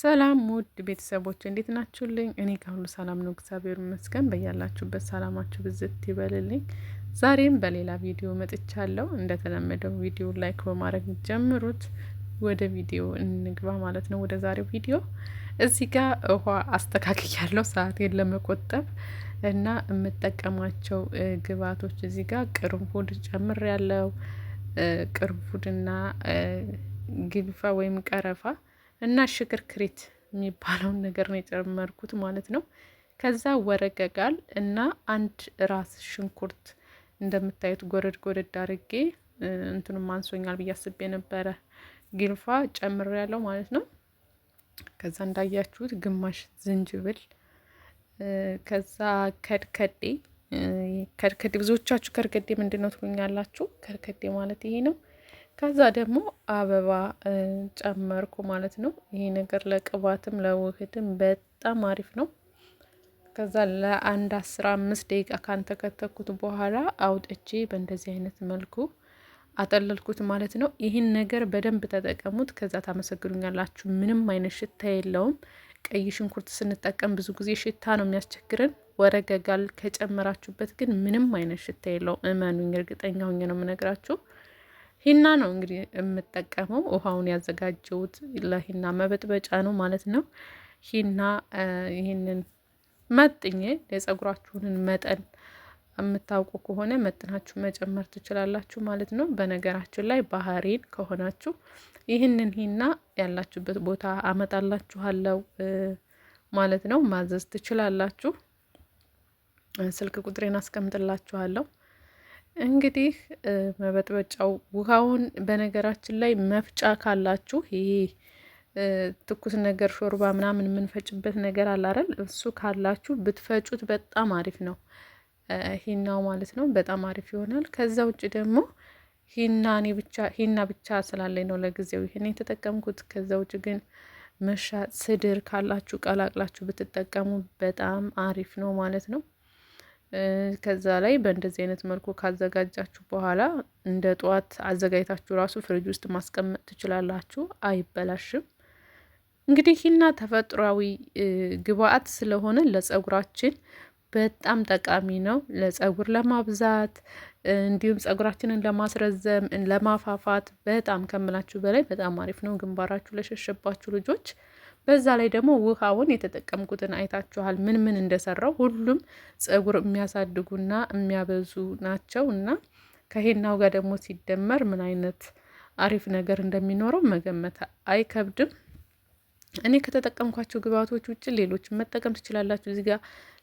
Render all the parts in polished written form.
ሰላም ውድ ቤተሰቦች እንዴት ናችሁልኝ? እኔ ከሁሉ ሰላም ነው፣ እግዚአብሔር ይመስገን። በያላችሁበት ሰላማችሁ ብዝት ይበልልኝ። ዛሬም በሌላ ቪዲዮ መጥቻለሁ። እንደተለመደው ቪዲዮ ላይክ በማድረግ ጀምሩት። ወደ ቪዲዮ እንግባ ማለት ነው። ወደ ዛሬው ቪዲዮ እዚህ ጋር ውሃ አስተካክያለሁ ሰዓቴን ለመቆጠብ እና የምጠቀማቸው ግብአቶች እዚህ ጋር ቅርንፉድ ጨምሬያለሁ። ቅርንፉድና ግልፋ ወይም ቀረፋ እና ሽክርክሪት የሚባለውን ነገር ነው የጨመርኩት ማለት ነው። ከዛ ወረቀቃል እና አንድ ራስ ሽንኩርት እንደምታዩት ጎረድ ጎረድ አድርጌ እንትኑም አንሶኛል ብዬ አስቤ ነበረ። ግልፋ ጨምሬያለሁ ማለት ነው። ከዛ እንዳያችሁት ግማሽ ዝንጅብል፣ ከዛ ከድከዴ ብዙዎቻችሁ ከድከዴ ምንድነው ትሉኛላችሁ። ከድከዴ ማለት ይሄ ነው። ከዛ ደግሞ አበባ ጨመርኩ ማለት ነው። ይሄ ነገር ለቅባትም ለውህድም በጣም አሪፍ ነው። ከዛ ለአንድ 15 ደቂቃ ካንተከተኩት በኋላ አውጥቼ በእንደዚህ አይነት መልኩ አጠለልኩት ማለት ነው። ይህን ነገር በደንብ ተጠቀሙት። ከዛ ታመሰግኑኛላችሁ። ምንም አይነት ሽታ የለውም። ቀይ ሽንኩርት ስንጠቀም ብዙ ጊዜ ሽታ ነው የሚያስቸግረን። ወረገጋል ከጨመራችሁበት ግን ምንም አይነት ሽታ የለውም። እመኑኝ፣ እርግጠኛ ሆኜ ነው የምነግራችሁ። ሂና ነው እንግዲህ የምጠቀመው። ውሃውን ያዘጋጀሁት ለሂና መበጥበጫ ነው ማለት ነው። ሂና ይህንን መጥኜ የጸጉራችሁንን መጠን የምታውቁ ከሆነ መጥናችሁ መጨመር ትችላላችሁ ማለት ነው። በነገራችን ላይ ባህሬን ከሆናችሁ ይህንን ሂና ያላችሁበት ቦታ አመጣላችኋለሁ ማለት ነው። ማዘዝ ትችላላችሁ። ስልክ ቁጥሬን አስቀምጥላችኋለሁ። እንግዲህ መበጥበጫው ውሃውን በነገራችን ላይ መፍጫ ካላችሁ ይሄ ትኩስ ነገር ሾርባ ምናምን የምንፈጭበት ነገር አለ አይደል? እሱ ካላችሁ ብትፈጩት በጣም አሪፍ ነው ሂናው ማለት ነው። በጣም አሪፍ ይሆናል። ከዛ ውጭ ደግሞ ሂና ብቻ ስላለኝ ነው ለጊዜው ይሄን የተጠቀምኩት። ከዛ ውጭ ግን መሻት ስድር ካላችሁ ቀላቅላችሁ ብትጠቀሙ በጣም አሪፍ ነው ማለት ነው። ከዛ ላይ በእንደዚህ አይነት መልኩ ካዘጋጃችሁ በኋላ እንደ ጠዋት አዘጋጅታችሁ ራሱ ፍሪጅ ውስጥ ማስቀመጥ ትችላላችሁ፣ አይበላሽም። እንግዲህ ሂና ተፈጥሯዊ ግብአት ስለሆነ ለጸጉራችን በጣም ጠቃሚ ነው። ለጸጉር ለማብዛት እንዲሁም ጸጉራችንን ለማስረዘም ለማፋፋት በጣም ከምላችሁ በላይ በጣም አሪፍ ነው። ግንባራችሁ ለሸሸባችሁ ልጆች በዛ ላይ ደግሞ ውሃውን የተጠቀምኩትን አይታችኋል፣ ምን ምን እንደሰራው። ሁሉም ጸጉር የሚያሳድጉና የሚያበዙ ናቸው እና ከሂናው ጋር ደግሞ ሲደመር ምን አይነት አሪፍ ነገር እንደሚኖረው መገመት አይከብድም። እኔ ከተጠቀምኳቸው ግብአቶች ውጭ ሌሎችን መጠቀም ትችላላችሁ። እዚህ ጋር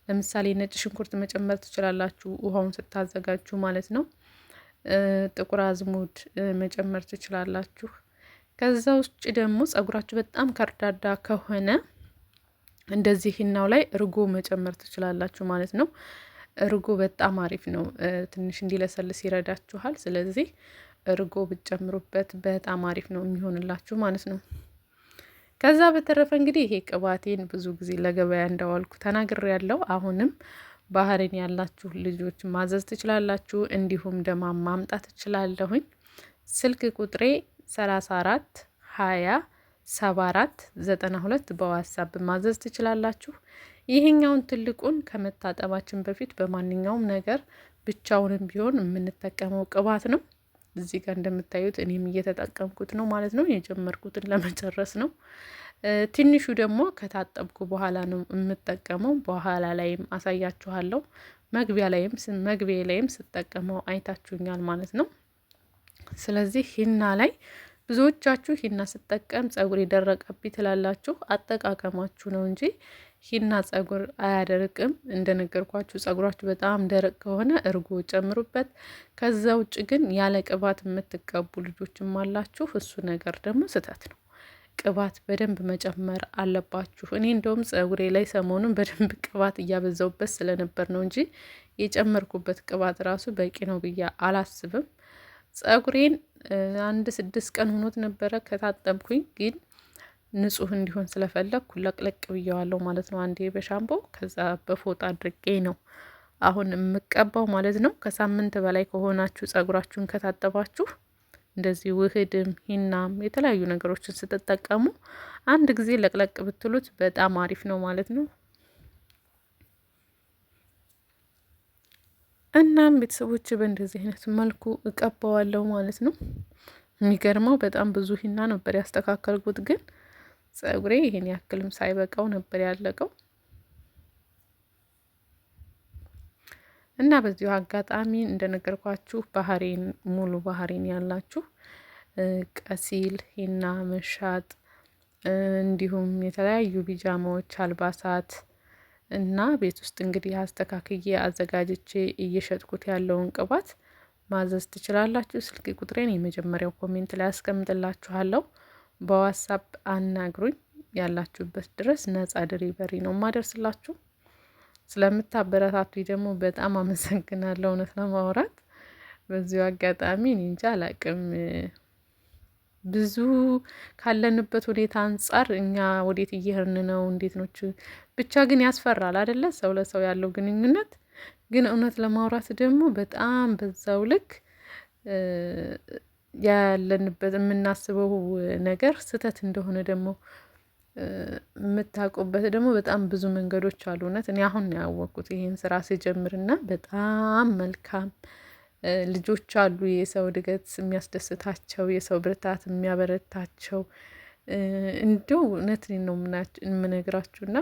ለምሳሌ ነጭ ሽንኩርት መጨመር ትችላላችሁ፣ ውሃውን ስታዘጋጁ ማለት ነው። ጥቁር አዝሙድ መጨመር ትችላላችሁ። ከዛ ውጭ ደግሞ ጸጉራችሁ በጣም ከርዳዳ ከሆነ እንደዚህ ሂናው ላይ እርጎ መጨመር ትችላላችሁ ማለት ነው። እርጎ በጣም አሪፍ ነው፣ ትንሽ እንዲለሰልስ ይረዳችኋል። ስለዚህ እርጎ ብትጨምሩበት በጣም አሪፍ ነው የሚሆንላችሁ ማለት ነው። ከዛ በተረፈ እንግዲህ ይሄ ቅባቴን ብዙ ጊዜ ለገበያ እንዳዋልኩ ተናግሬያለሁ። አሁንም ባህሬን ያላችሁ ልጆች ማዘዝ ትችላላችሁ። እንዲሁም ደማም ማምጣት ትችላለሁኝ። ስልክ ቁጥሬ 34 20 74 92 በዋትሳፕ ማዘዝ ትችላላችሁ። ይሄኛውን ትልቁን ከመታጠባችን በፊት በማንኛውም ነገር ብቻውንም ቢሆን የምንጠቀመው ቅባት ነው። እዚህ ጋር እንደምታዩት እኔም እየተጠቀምኩት ነው ማለት ነው። የጀመርኩትን ለመጨረስ ነው። ትንሹ ደግሞ ከታጠብኩ በኋላ ነው የምጠቀመው። በኋላ ላይም አሳያችኋለሁ። መግቢያ ላይም ስጠቀመው አይታችሁኛል ማለት ነው። ስለዚህ ሂና ላይ ብዙዎቻችሁ ሂና ስጠቀም ጸጉር የደረቀብኝ ትላላችሁ። አጠቃቀማችሁ ነው እንጂ ሂና ጸጉር አያደርቅም። እንደነገርኳችሁ ጸጉራችሁ በጣም ደረቅ ከሆነ እርጎ ጨምሩበት። ከዛ ውጭ ግን ያለ ቅባት የምትቀቡ ልጆችም አላችሁ። እሱ ነገር ደግሞ ስህተት ነው። ቅባት በደንብ መጨመር አለባችሁ። እኔ እንደውም ጸጉሬ ላይ ሰሞኑን በደንብ ቅባት እያበዛውበት ስለነበር ነው እንጂ የጨመርኩበት ቅባት ራሱ በቂ ነው ብዬ አላስብም። ጸጉሬን 6 ቀን ሆኖት ነበረ ከታጠብኩኝ፣ ግን ንጹህ እንዲሆን ስለፈለግኩ ለቅለቅ ብየዋለሁ ማለት ነው። አንዴ በሻምፖ ከዛ በፎጣ አድርጌ ነው አሁን የምቀባው ማለት ነው። ከሳምንት በላይ ከሆናችሁ ጸጉራችሁን ከታጠባችሁ እንደዚህ ውህድም ሂናም የተለያዩ ነገሮችን ስትጠቀሙ አንድ ጊዜ ለቅለቅ ብትሉት በጣም አሪፍ ነው ማለት ነው። እናም ቤተሰቦች በእንደዚህ አይነት መልኩ እቀባዋለሁ ማለት ነው። የሚገርመው በጣም ብዙ ሂና ነበር ያስተካከልኩት፣ ግን ጸጉሬ ይሄን ያክልም ሳይበቃው ነበር ያለቀው። እና በዚሁ አጋጣሚ እንደነገርኳችሁ ባህሬን ሙሉ ባህሬን ያላችሁ ቀሲል ሂና መሻጥ እንዲሁም የተለያዩ ቢጃማዎች፣ አልባሳት እና ቤት ውስጥ እንግዲህ አስተካክዬ አዘጋጅቼ እየሸጥኩት ያለውን ቅባት ማዘዝ ትችላላችሁ። ስልክ ቁጥሬን የመጀመሪያው ኮሜንት ላይ አስቀምጥላችኋለሁ። በዋትስአፕ አናግሩኝ። ያላችሁበት ድረስ ነጻ ድሪቨሪ ነው ማደርስላችሁ። ስለምታበረታቱኝ ደግሞ በጣም አመሰግናለሁ። እውነት ለማውራት በዚሁ አጋጣሚ እኔ እንጃ አላቅም፣ ብዙ ካለንበት ሁኔታ አንጻር እኛ ወዴት እየሄድን ነው? እንዴት ነው? ብቻ ግን ያስፈራል አይደለ? ሰው ለሰው ያለው ግንኙነት ግን እውነት ለማውራት ደግሞ በጣም በዛው ልክ ያለንበት የምናስበው ነገር ስህተት እንደሆነ ደግሞ የምታውቁበት ደግሞ በጣም ብዙ መንገዶች አሉ። እውነት እኔ አሁን ነው ያወቅኩት ይሄን ስራ ስጀምርና በጣም መልካም ልጆች አሉ፣ የሰው እድገት የሚያስደስታቸው፣ የሰው ብርታት የሚያበረታቸው። እንዲሁ እውነት ነው የምነግራችሁና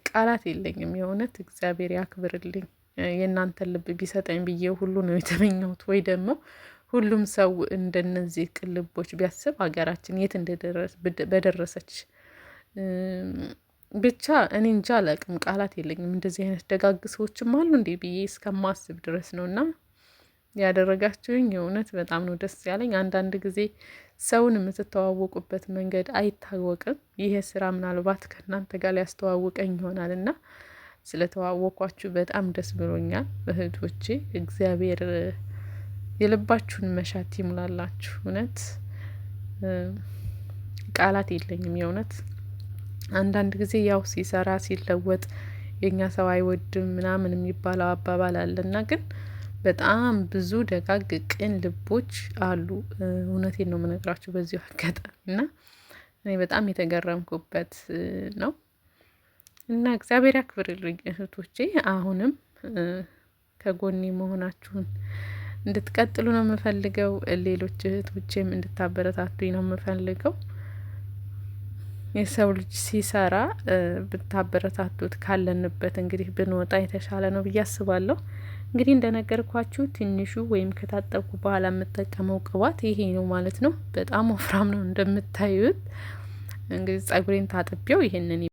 ቃላት የለኝም። የእውነት እግዚአብሔር ያክብርልኝ። የእናንተን ልብ ቢሰጠኝ ብዬ ሁሉ ነው የተመኘሁት። ወይ ደግሞ ሁሉም ሰው እንደነዚህ ቅልቦች ቢያስብ ሀገራችን የት በደረሰች። ብቻ እኔ እንጃ አላቅም፣ ቃላት የለኝም። እንደዚህ አይነት ደጋግ ሰዎችም አሉ እንዴ ብዬ እስከማስብ ድረስ ነው። እና ያደረጋችሁኝ የእውነት በጣም ነው ደስ ያለኝ። አንዳንድ ጊዜ ሰውን የምትተዋወቁበት መንገድ አይታወቅም። ይሄ ስራ ምናልባት ከእናንተ ጋር ሊያስተዋውቀኝ ይሆናል እና ስለተዋወቋችሁ በጣም ደስ ብሎኛል እህቶቼ። እግዚአብሔር የልባችሁን መሻት ይሙላላችሁ። እውነት ቃላት የለኝም የእውነት። አንዳንድ ጊዜ ያው ሲሰራ ሲለወጥ የኛ ሰው አይወድም ምናምን የሚባለው አባባል አለና ግን በጣም ብዙ ደጋግ ቅን ልቦች አሉ። እውነቴን ነው የምነግራችሁ በዚሁ አጋጣሚ እና እኔ በጣም የተገረምኩበት ነው። እና እግዚአብሔር ያክብርልኝ እህቶቼ። አሁንም ከጎኔ መሆናችሁን እንድትቀጥሉ ነው የምፈልገው። ሌሎች እህቶቼም እንድታበረታቱኝ ነው የምፈልገው። የሰው ልጅ ሲሰራ ብታበረታቱት ካለንበት እንግዲህ ብንወጣ የተሻለ ነው ብዬ አስባለሁ። እንግዲህ እንደነገርኳችሁ ትንሹ ወይም ከታጠብኩ በኋላ የምጠቀመው ቅባት ይሄ ነው ማለት ነው። በጣም ወፍራም ነው እንደምታዩት። እንግዲህ ጸጉሬን ታጥቤው ይሄንን